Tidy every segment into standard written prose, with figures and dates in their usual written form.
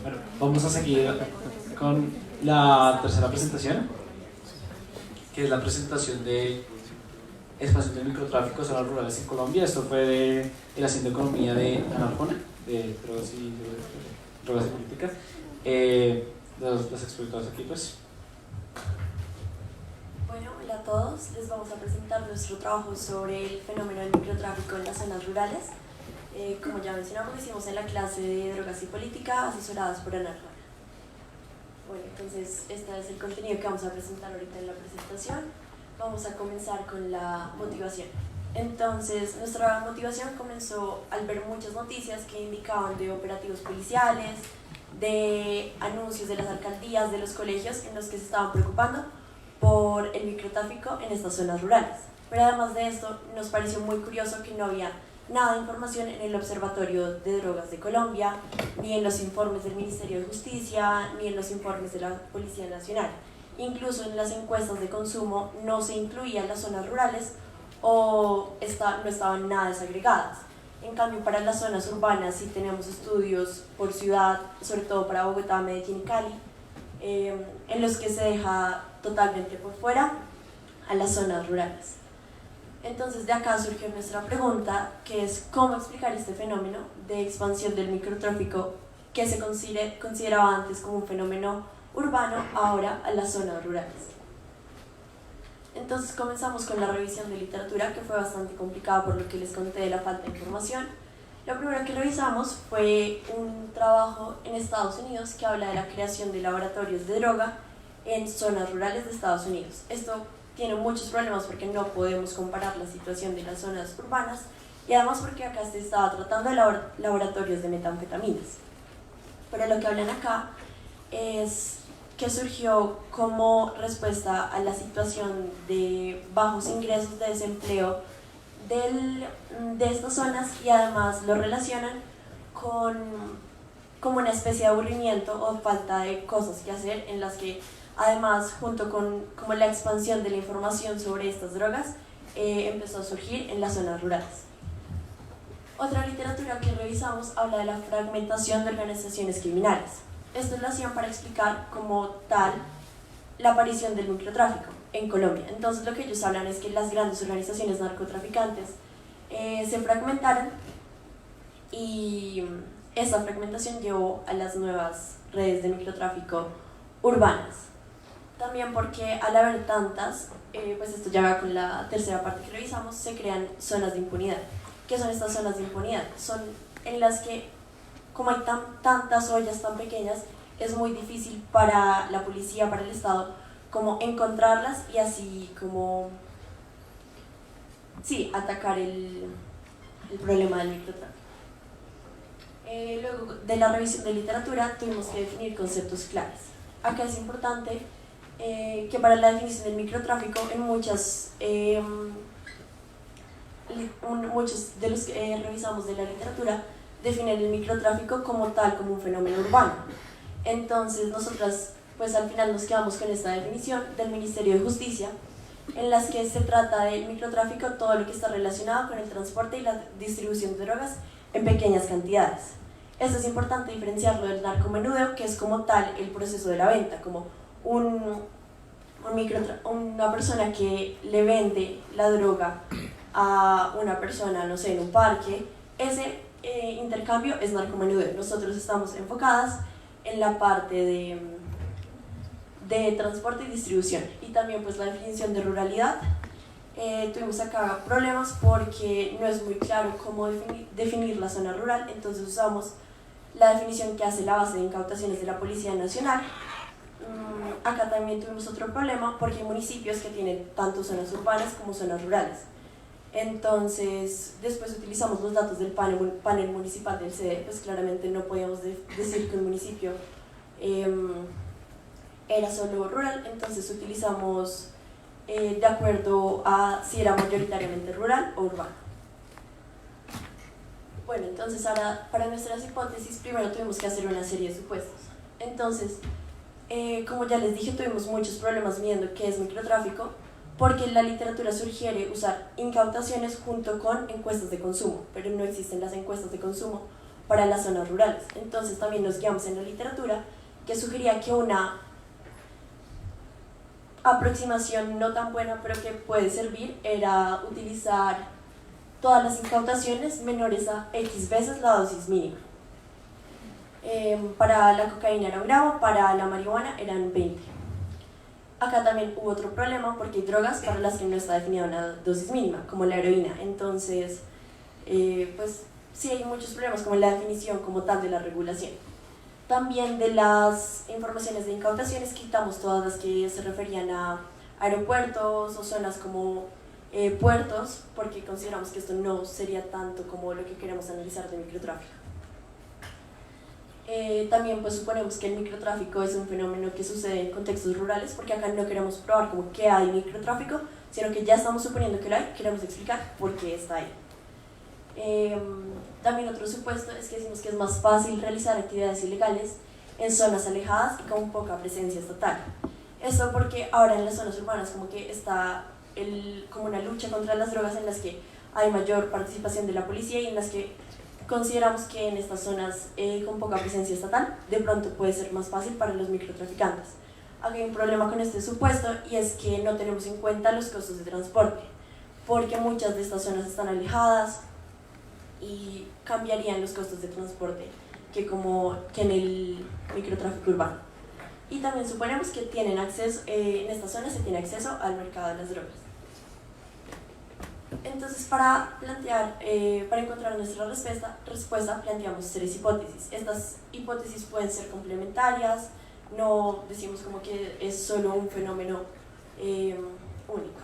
Bueno, vamos a seguir con la tercera presentación, que es la presentación de expansión del microtráfico, zonas rurales en Colombia. Esto fue de la Hacienda de Economía de Ana Arjona, de drogas y políticas. Los expositores aquí, pues. Bueno, hola a todos. Les vamos a presentar nuestro trabajo sobre el fenómeno del microtráfico en las zonas rurales. Como ya mencionamos, lo hicimos en la clase de drogas y política, asesoradas por Ana Arjona. Bueno, entonces este es el contenido que vamos a presentar ahorita en la presentación. Vamos a comenzar con la motivación. Entonces, nuestra motivación comenzó al ver muchas noticias que indicaban de operativos policiales, de anuncios de las alcaldías, de los colegios en los que se estaban preocupando por el microtráfico en estas zonas rurales. Pero además de esto, nos pareció muy curioso que no había nada de información en el Observatorio de Drogas de Colombia, ni en los informes del Ministerio de Justicia, ni en los informes de la Policía Nacional. Incluso en las encuestas de consumo no se incluían las zonas rurales o no estaban nada desagregadas. En cambio, para las zonas urbanas sí tenemos estudios por ciudad, sobre todo para Bogotá, Medellín y Cali, en los que se deja totalmente por fuera a las zonas rurales. Entonces de acá surgió nuestra pregunta, que es cómo explicar este fenómeno de expansión del microtráfico que se consideraba antes como un fenómeno urbano, ahora a las zonas rurales. Entonces comenzamos con la revisión de literatura, que fue bastante complicada por lo que les conté de la falta de información. Lo primero que revisamos fue un trabajo en Estados Unidos que habla de la creación de laboratorios de droga en zonas rurales de Estados Unidos. Esto tiene muchos problemas porque no podemos comparar la situación de las zonas urbanas y además porque acá se estaba tratando de laboratorios de metanfetaminas. Pero lo que hablan acá es que surgió como respuesta a la situación de bajos ingresos de desempleo de estas zonas, y además lo relacionan con como una especie de aburrimiento o falta de cosas que hacer, en las que además, junto con como la expansión de la información sobre estas drogas, empezó a surgir en las zonas rurales. Otra literatura que revisamos habla de la fragmentación de organizaciones criminales. Esto lo hacían para explicar como tal la aparición del microtráfico en Colombia. Entonces lo que ellos hablan es que las grandes organizaciones narcotraficantes se fragmentaron, y esa fragmentación llevó a las nuevas redes de microtráfico urbanas. También porque al haber tantas, pues esto ya va con la tercera parte que revisamos, se crean zonas de impunidad. ¿Qué son estas zonas de impunidad? Son en las que, como hay tantas ollas tan pequeñas, es muy difícil para la policía, para el Estado, como encontrarlas y así como, sí, atacar el problema del microtráfico. Luego de la revisión de literatura tuvimos que definir conceptos claves. Acá es importante que para la definición del microtráfico, en muchos de los que revisamos de la literatura definen el microtráfico como tal, como un fenómeno urbano. Entonces nosotras pues al final nos quedamos con esta definición del Ministerio de Justicia, en las que se trata del microtráfico todo lo que está relacionado con el transporte y la distribución de drogas en pequeñas cantidades. Esto es importante diferenciarlo del narcomenudeo, que es como tal el proceso de la venta, como una persona que le vende la droga a una persona, no sé, en un parque. Ese intercambio es narcomenudeo. Nosotros estamos enfocadas en la parte de transporte y distribución, y también pues la definición de ruralidad. Tuvimos acá problemas porque no es muy claro cómo definir la zona rural, entonces usamos la definición que hace la base de incautaciones de la Policía Nacional. Acá también tuvimos otro problema porque hay municipios que tienen tanto zonas urbanas como zonas rurales. Entonces, después utilizamos los datos del panel municipal del CDE, pues claramente no podíamos decir que un municipio era solo rural, entonces utilizamos de acuerdo a si era mayoritariamente rural o urbano. Bueno, entonces ahora para nuestras hipótesis primero tuvimos que hacer una serie de supuestos. Entonces, como ya les dije, tuvimos muchos problemas midiendo qué es microtráfico, porque la literatura sugiere usar incautaciones junto con encuestas de consumo, pero no existen las encuestas de consumo para las zonas rurales. Entonces también nos guiamos en la literatura que sugería que una aproximación no tan buena pero que puede servir era utilizar todas las incautaciones menores a X veces la dosis mínima. Para la cocaína era 1 gramo, para la marihuana eran 20. Acá también hubo otro problema porque hay drogas para las que no está definida una dosis mínima, como la heroína. Entonces, pues sí hay muchos problemas como la definición como tal de la regulación. También de las informaciones de incautaciones quitamos todas las que se referían a aeropuertos o zonas como puertos, porque consideramos que esto no sería tanto como lo que queremos analizar de microtráfico. También pues suponemos que el microtráfico es un fenómeno que sucede en contextos rurales, porque acá no queremos probar como que hay microtráfico, sino que ya estamos suponiendo que lo hay, queremos explicar por qué está ahí. También otro supuesto es que decimos que es más fácil realizar actividades ilegales en zonas alejadas y con poca presencia estatal. Esto porque ahora en las zonas urbanas como que está como una lucha contra las drogas en las que hay mayor participación de la policía y en las que consideramos que en estas zonas con poca presencia estatal de pronto puede ser más fácil para los microtraficantes. Aquí hay un problema con este supuesto y es que no tenemos en cuenta los costos de transporte, porque muchas de estas zonas están alejadas y cambiarían los costos de transporte que en el microtráfico urbano. Y también suponemos que tienen acceso, en estas zonas se tiene acceso al mercado de las drogas. Entonces, para encontrar nuestra respuesta, planteamos 3 hipótesis. Estas hipótesis pueden ser complementarias, no decimos como que es solo un fenómeno único.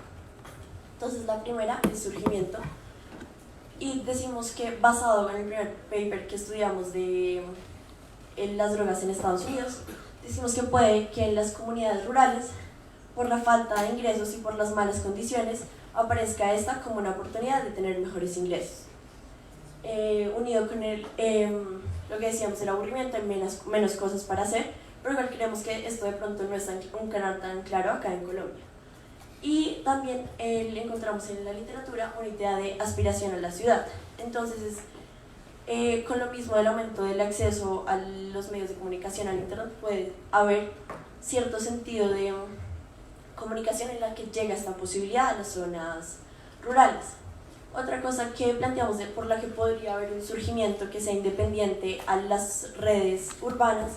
Entonces, la primera es surgimiento, y decimos que basado en el primer paper que estudiamos de las drogas en Estados Unidos, decimos que puede que en las comunidades rurales, por la falta de ingresos y por las malas condiciones, aparezca esta como una oportunidad de tener mejores ingresos. Unido con lo que decíamos, el aburrimiento, hay menos cosas para hacer, pero igual creemos que esto de pronto no es un canal tan claro acá en Colombia. Y también encontramos en la literatura una idea de aspiración a la ciudad. Entonces, con lo mismo del aumento del acceso a los medios de comunicación, al internet, puede haber cierto sentido de comunicación en la que llega esta posibilidad a las zonas rurales. Otra cosa que planteamos por la que podría haber un surgimiento que sea independiente a las redes urbanas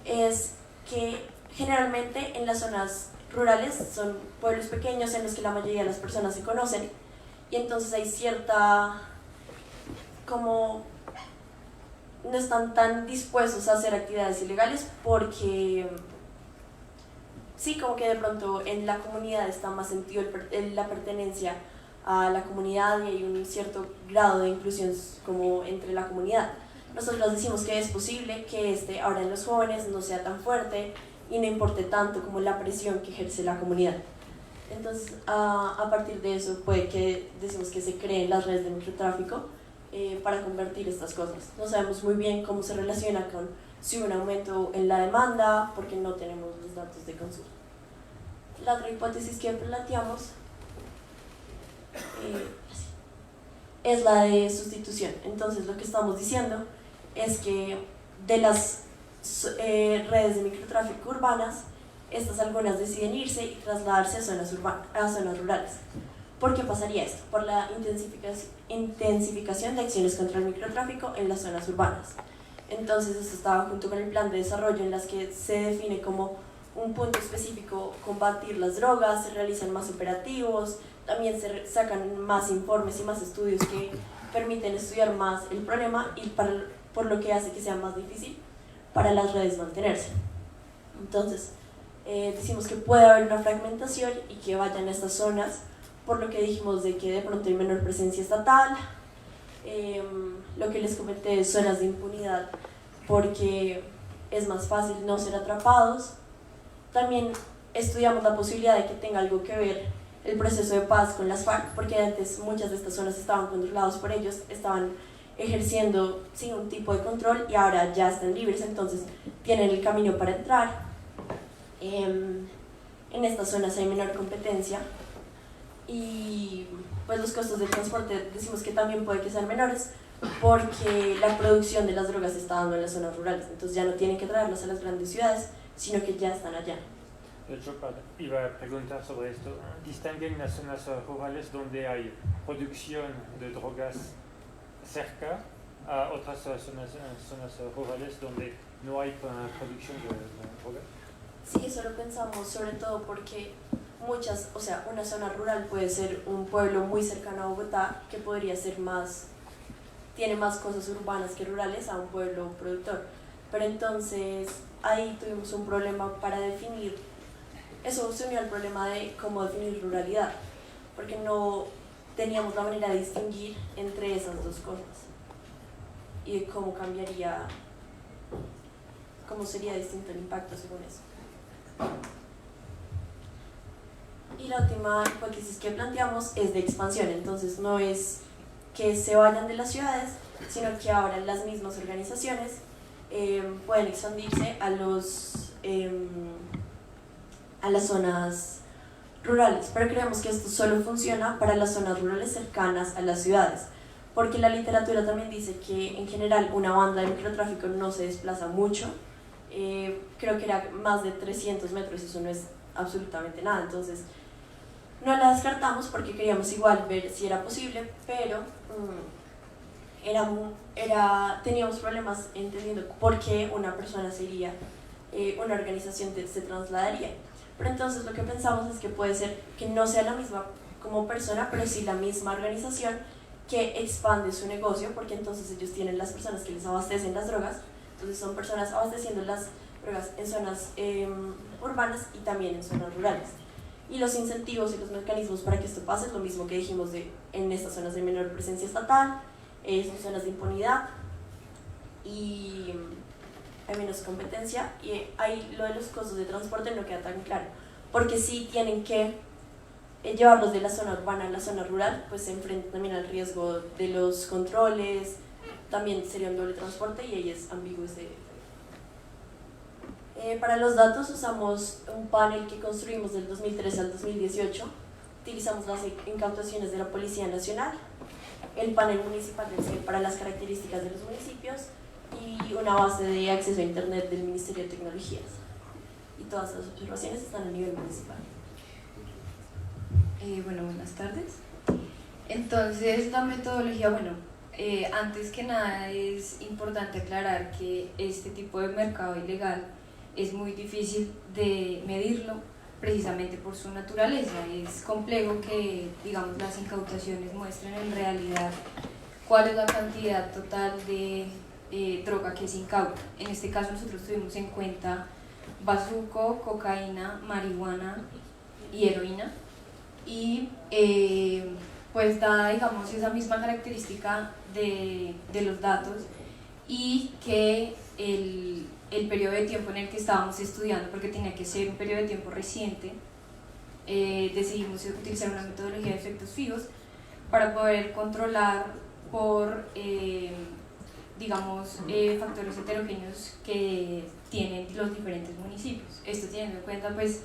es que generalmente en las zonas rurales son pueblos pequeños en los que la mayoría de las personas se conocen y entonces hay cierta como no están tan dispuestos a hacer actividades ilegales porque sí, como que de pronto en la comunidad está más sentido la pertenencia a la comunidad y hay un cierto grado de inclusión como entre la comunidad. Nosotros decimos que es posible que ahora en los jóvenes no sea tan fuerte y no importe tanto como la presión que ejerce la comunidad. Entonces, a partir de eso puede que decimos que se creen las redes de microtráfico para convertir estas cosas. No sabemos muy bien cómo se relaciona con si hubo un aumento en la demanda porque no tenemos los datos de consumo. La otra hipótesis que planteamos es la de sustitución. Entonces lo que estamos diciendo es que de las redes de microtráfico urbanas, estas algunas deciden irse y trasladarse a zonas rurales. ¿Por qué pasaría esto? Por la intensificación de acciones contra el microtráfico en las zonas urbanas. Entonces esto estaba junto con el plan de desarrollo en las que se define como un punto específico combatir las drogas, se realizan más operativos, también se sacan más informes y más estudios que permiten estudiar más el problema y por lo que hace que sea más difícil para las redes mantenerse. Entonces, decimos que puede haber una fragmentación y que vayan a estas zonas, por lo que dijimos de que de pronto hay menor presencia estatal, lo que les comenté, zonas de impunidad, porque es más fácil no ser atrapados. También estudiamos la posibilidad de que tenga algo que ver el proceso de paz con las FARC, porque antes muchas de estas zonas estaban controladas por ellos, estaban ejerciendo sin un tipo de control y ahora ya están libres, entonces tienen el camino para entrar. En estas zonas hay menor competencia y pues los costos de transporte decimos que también puede que sean menores porque la producción de las drogas se está dando en las zonas rurales, entonces ya no tienen que traerlas a las grandes ciudades, sino que ya están allá. Yo iba a preguntar sobre esto. ¿Distinguen las zonas rurales donde hay producción de drogas cerca a otras zonas rurales donde no hay producción de drogas? Sí, eso lo pensamos sobre todo porque una zona rural puede ser un pueblo muy cercano a Bogotá que podría ser tiene más cosas urbanas que rurales a un pueblo productor. Pero entonces ahí tuvimos un problema para definir, eso se unió al problema de cómo definir ruralidad, porque no teníamos la manera de distinguir entre esas dos cosas y de cómo sería distinto el impacto según eso. Y la última hipótesis que planteamos es de expansión, entonces no es que se vayan de las ciudades, sino que ahora las mismas organizaciones pueden expandirse a las zonas rurales, pero creemos que esto solo funciona para las zonas rurales cercanas a las ciudades, porque la literatura también dice que en general una banda de microtráfico no se desplaza mucho, creo que era más de 300 metros, eso no es absolutamente nada, entonces no la descartamos porque queríamos igual ver si era posible, pero teníamos problemas entendiendo por qué una persona sería, una organización se trasladaría. Pero entonces lo que pensamos es que puede ser que no sea la misma como persona, pero sí la misma organización que expande su negocio, porque entonces ellos tienen las personas que les abastecen las drogas, entonces son personas abasteciendo las drogas en zonas urbanas y también en zonas rurales. Y los incentivos y los mecanismos para que esto pase es lo mismo que dijimos en estas zonas de menor presencia estatal, son zonas de impunidad y hay menos competencia, y ahí lo de los costos de transporte no queda tan claro, porque si tienen que llevarlos de la zona urbana a la zona rural, pues se enfrentan también al riesgo de los controles, también sería un doble transporte y ahí es ambiguo para los datos usamos un panel que construimos del 2013 al 2018, utilizamos las incautaciones de la Policía Nacional, el panel municipal del CEL para las características de los municipios y una base de acceso a internet del Ministerio de Tecnologías. Y todas las observaciones están a nivel municipal. Bueno, buenas tardes. Entonces, la metodología, antes que nada es importante aclarar que este tipo de mercado ilegal es muy difícil de medirlo precisamente por su naturaleza. Es complejo que, digamos, las incautaciones muestren en realidad cuál es la cantidad total de droga que se incauta. En este caso nosotros tuvimos en cuenta bazuco, cocaína, marihuana y heroína, y pues dada, digamos, esa misma característica de los datos y que el periodo de tiempo en el que estábamos estudiando, porque tenía que ser un periodo de tiempo reciente, decidimos utilizar una metodología de efectos fijos para poder controlar por, factores heterogéneos que tienen los diferentes municipios. Esto teniendo en cuenta pues,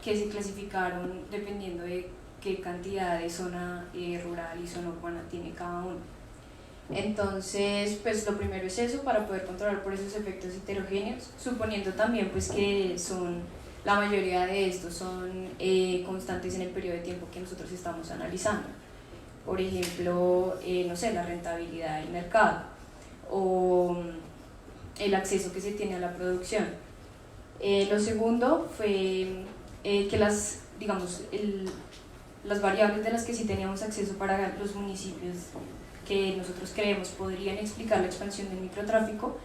que se clasificaron dependiendo de qué cantidad de zona rural y zona urbana tiene cada uno. Entonces, pues lo primero es eso, para poder controlar por esos efectos heterogéneos, suponiendo también pues que la mayoría de estos son constantes en el periodo de tiempo que nosotros estamos analizando. Por ejemplo, la rentabilidad del mercado o el acceso que se tiene a la producción. Lo segundo fue que las variables de las que sí teníamos acceso para los municipios que nosotros creemos podrían explicar la expansión del microtráfico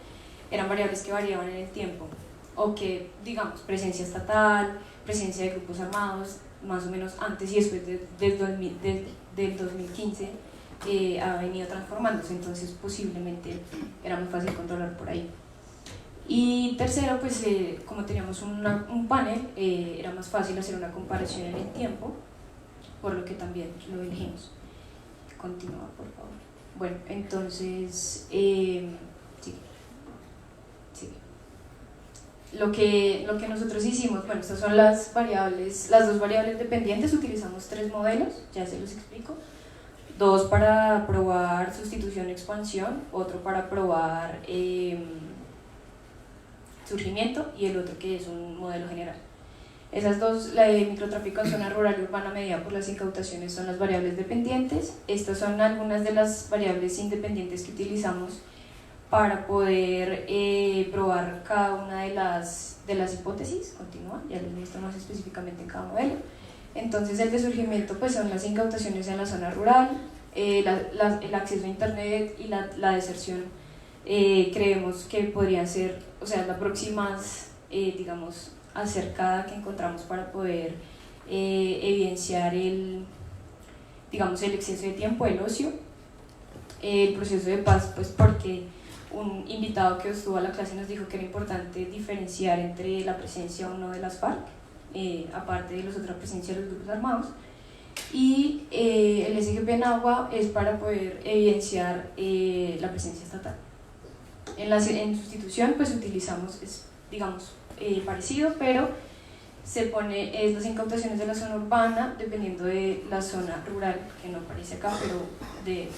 eran variables que variaban en el tiempo, o que, digamos, presencia estatal, presencia de grupos armados, más o menos antes y después del 2015 ha venido transformándose, entonces posiblemente era muy fácil controlar por ahí. Y tercero, pues como teníamos un panel, era más fácil hacer una comparación en el tiempo, por lo que también lo elegimos. Continúa, por favor. Bueno, entonces, sigue. Lo que nosotros hicimos, bueno, estas son las dos variables dependientes, utilizamos 3 modelos, ya se los explico. dos para probar sustitución expansión, otro para probar surgimiento y el otro que es un modelo general. Esas dos, la de microtráfico en zona rural y urbana medida por las incautaciones, son las variables dependientes. Estas son algunas de las variables independientes que utilizamos para poder probar cada una de las hipótesis. Continúa, ya les muestro más específicamente en cada modelo. Entonces el de surgimiento pues son las incautaciones en la zona rural, el acceso a internet y la deserción. Creemos que podría ser, o sea, la próxima, digamos, acercada que encontramos para poder evidenciar digamos, el exceso de tiempo, el ocio, el proceso de paz, pues porque un invitado que estuvo a la clase nos dijo que era importante diferenciar entre la presencia o no de las FARC, aparte de la otra presencia de los grupos armados, y el SGP en agua es para poder evidenciar la presencia estatal. En sustitución pues utilizamos, digamos, parecido, pero se pone las incautaciones de la zona urbana dependiendo de la zona rural, que no aparece acá, pero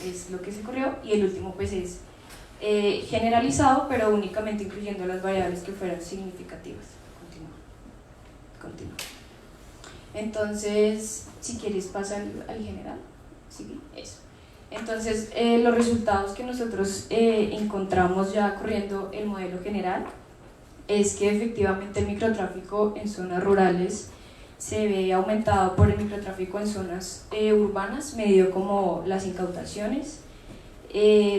es lo que se corrió, y el último pues es generalizado, pero únicamente incluyendo las variables que fueran significativas. Continúa. Entonces, si quieres pasa al general. Sí, eso. Entonces, los resultados que nosotros encontramos ya corriendo el modelo general es que efectivamente el microtráfico en zonas rurales se ve aumentado por el microtráfico en zonas urbanas, medido como las incautaciones,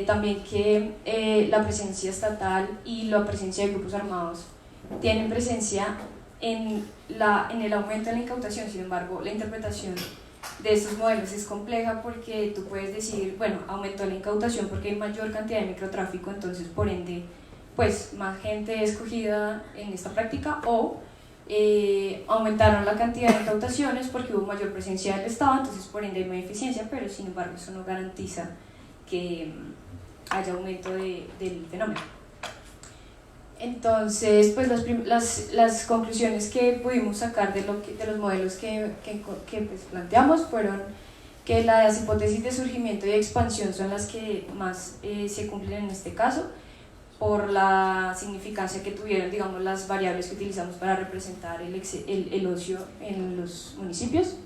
también que la presencia estatal y la presencia de grupos armados tienen presencia en el aumento de la incautación. Sin embargo, la interpretación de estos modelos es compleja porque tú puedes decir, bueno, aumentó la incautación porque hay mayor cantidad de microtráfico, entonces por ende pues más gente escogida en esta práctica, o aumentaron la cantidad de incautaciones porque hubo mayor presencia del Estado, entonces por ende hay más eficiencia, pero sin embargo eso no garantiza que haya aumento del fenómeno. Entonces, pues las conclusiones que pudimos sacar de los modelos que pues, planteamos fueron que las hipótesis de surgimiento y expansión son las que más se cumplen en este caso, por la significancia que tuvieron, digamos, las variables que utilizamos para representar el ocio en los municipios,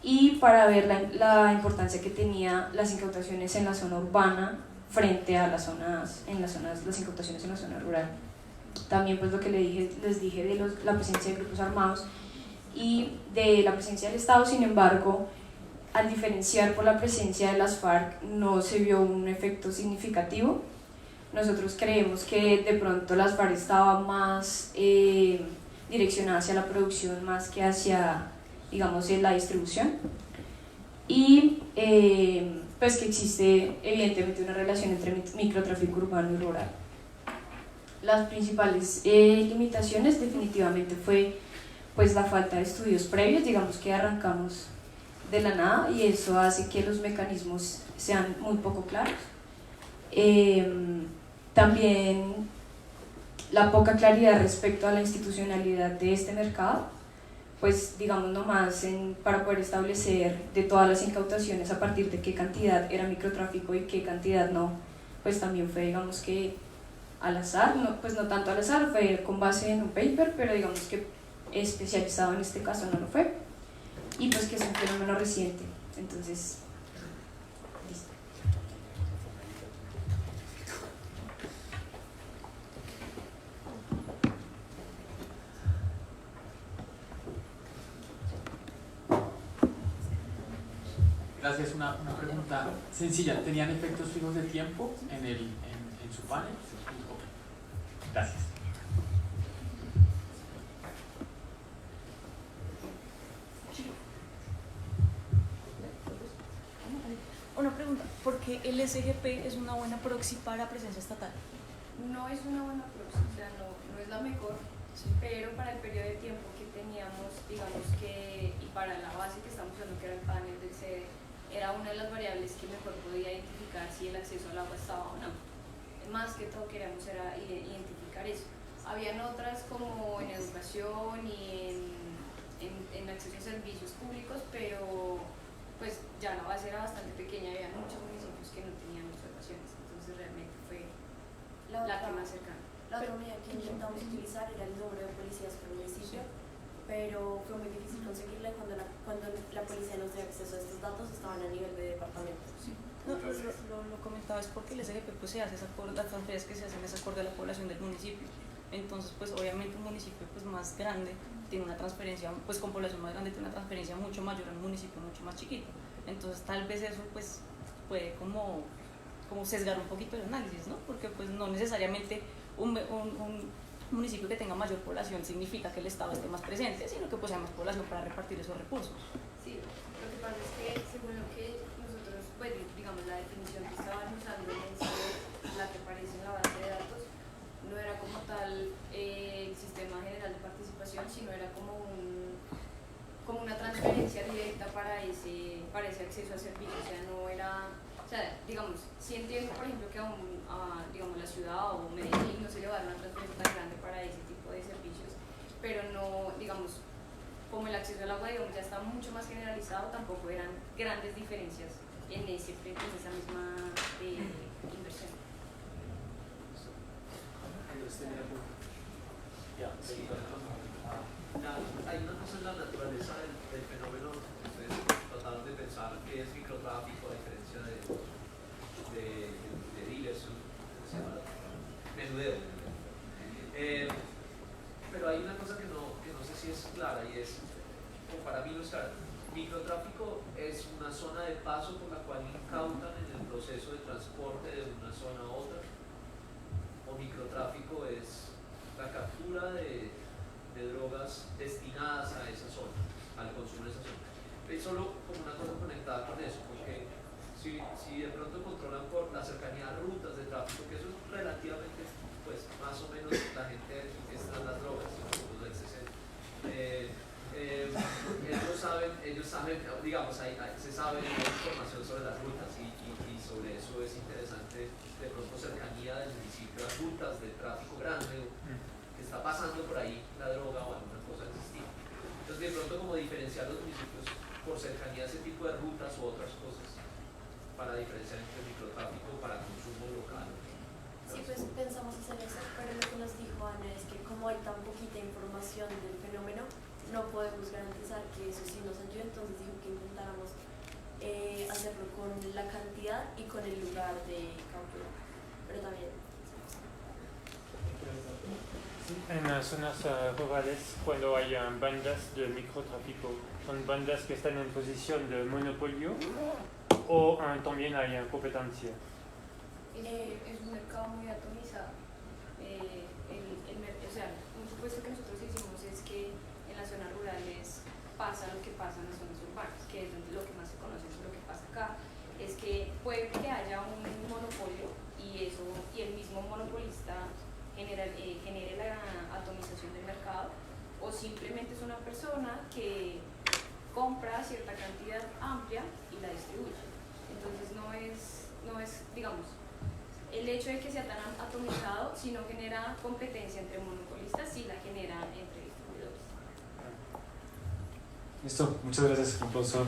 y para ver la importancia que tenía las incautaciones en la zona urbana frente a las incautaciones en la zona rural. También pues lo que les dije de la presencia de grupos armados y de la presencia del Estado. Sin embargo, al diferenciar por la presencia de las FARC no se vio un efecto significativo. Nosotros creemos que de pronto las FARC estaban más direccionadas hacia la producción más que hacia, digamos, la distribución, y pues que existe evidentemente una relación entre microtráfico urbano y rural. Las principales limitaciones definitivamente fue pues la falta de estudios previos, digamos que arrancamos de la nada y eso hace que los mecanismos sean muy poco claros. También la poca claridad respecto a la institucionalidad de este mercado, pues digamos nomás para poder establecer de todas las incautaciones a partir de qué cantidad era microtráfico y qué cantidad no, pues también fue, digamos que al azar, pues no tanto al azar, fue con base en un paper, pero digamos que especializado en este caso no lo fue, y pues que es un fenómeno reciente. Entonces, listo. Gracias. Una pregunta sencilla. ¿Tenían efectos fijos de tiempo en su panel? Gracias. Una pregunta, ¿por qué el SGP es una buena proxy para presencia estatal? No es una buena proxy, o sea, no es la mejor, sí, pero para el periodo de tiempo que teníamos, digamos que, y para la base que estamos usando, que era el panel del CD, era una de las variables que mejor podía identificar si el acceso al agua estaba o no. Más que todo queríamos era identificar eso. Habían otras como en educación y en acceso a servicios públicos, pero pues ya la base era bastante pequeña y había muchos municipios que no tenían observaciones, entonces realmente fue la que más cercana. La otra medida que intentamos utilizar era el número de policías por municipio, pero fue muy difícil conseguirla cuando la policía nos dio acceso a estos datos estaban a nivel de departamento. No, pues lo comentaba es porque el SGP pues se hace las transferencias que se hacen es acorde a la población del municipio. Entonces pues obviamente un municipio pues más grande tiene una transferencia, pues con población más grande tiene una transferencia mucho mayor a un municipio mucho más chiquito. Entonces tal vez eso pues puede como sesgar un poquito el análisis, ¿no? Porque pues no necesariamente un municipio que tenga mayor población significa que el Estado esté más presente, sino que pues haya más población para repartir esos recursos. Sí, lo que pasa es que según lo que nosotros, pues digamos la definición que estaban usando en la que aparece en la base de datos, no era como tal el sistema general de participación, sino era como una transferencia directa para ese acceso al servicio, o sea, no era, o sea, digamos, si entiendo por ejemplo que digamos, la ciudad o Medellín no se le va a dar una transferencia tan grande para ese tipo de servicios, pero no, digamos, como el acceso al agua digamos, ya está mucho más generalizado, tampoco eran grandes diferencias en esa misma inversión. Hay una cosa en la naturaleza del fenómeno que ustedes trataron de pensar que es microtráfico a diferencia de dealers, se llama menudeo. Pero hay una cosa que no sé si es clara y es, o para mí no es clara. Microtráfico es una zona de paso por la cual incautan en el proceso de transporte de una zona a otra, o microtráfico es la captura de drogas destinadas a esa zona, al consumo de esa zona. Es solo como una cosa conectada con eso, porque si de pronto controlan por la cercanía a rutas de tráfico, que eso es relativamente, pues más o menos la gente que está en las drogas, los del 60, ellos saben, digamos, se sabe información sobre las rutas y sobre eso es interesante de pronto cercanía del municipio a rutas de tráfico grande que está pasando por ahí la droga o alguna cosa de ese estilo. Entonces de pronto como diferenciar los municipios por cercanía a ese tipo de rutas u otras cosas para diferenciar entre microtráfico para consumo local. Sí, pues pensamos hacer eso, pero lo que nos dijo Ana es que como hay tan poquita información del fenómeno, no podemos garantizar que eso sí nos ayude, entonces dijo que intentáramos hacerlo con la cantidad y con el lugar de captura, pero también. En las zonas rurales, cuando hay bandas de microtráfico, son bandas que están en posición de monopolio o también hay competencia. Es un mercado muy atomizado. O sea, un supuesto que nosotros hicimos es que en las zonas rurales pasa lo que pasa en las zonas urbanas, que es lo que más se conoce, es lo que pasa acá, es que puede que haya un monopolio y el mismo monopolista genere la atomización del mercado, o simplemente es una persona que compra cierta cantidad amplia y la distribuye. Entonces no es, digamos, el hecho de que sea tan atomizado, si no genera competencia entre monopolistas, sí la genera entre distribuidores. Listo, muchas gracias, profesor.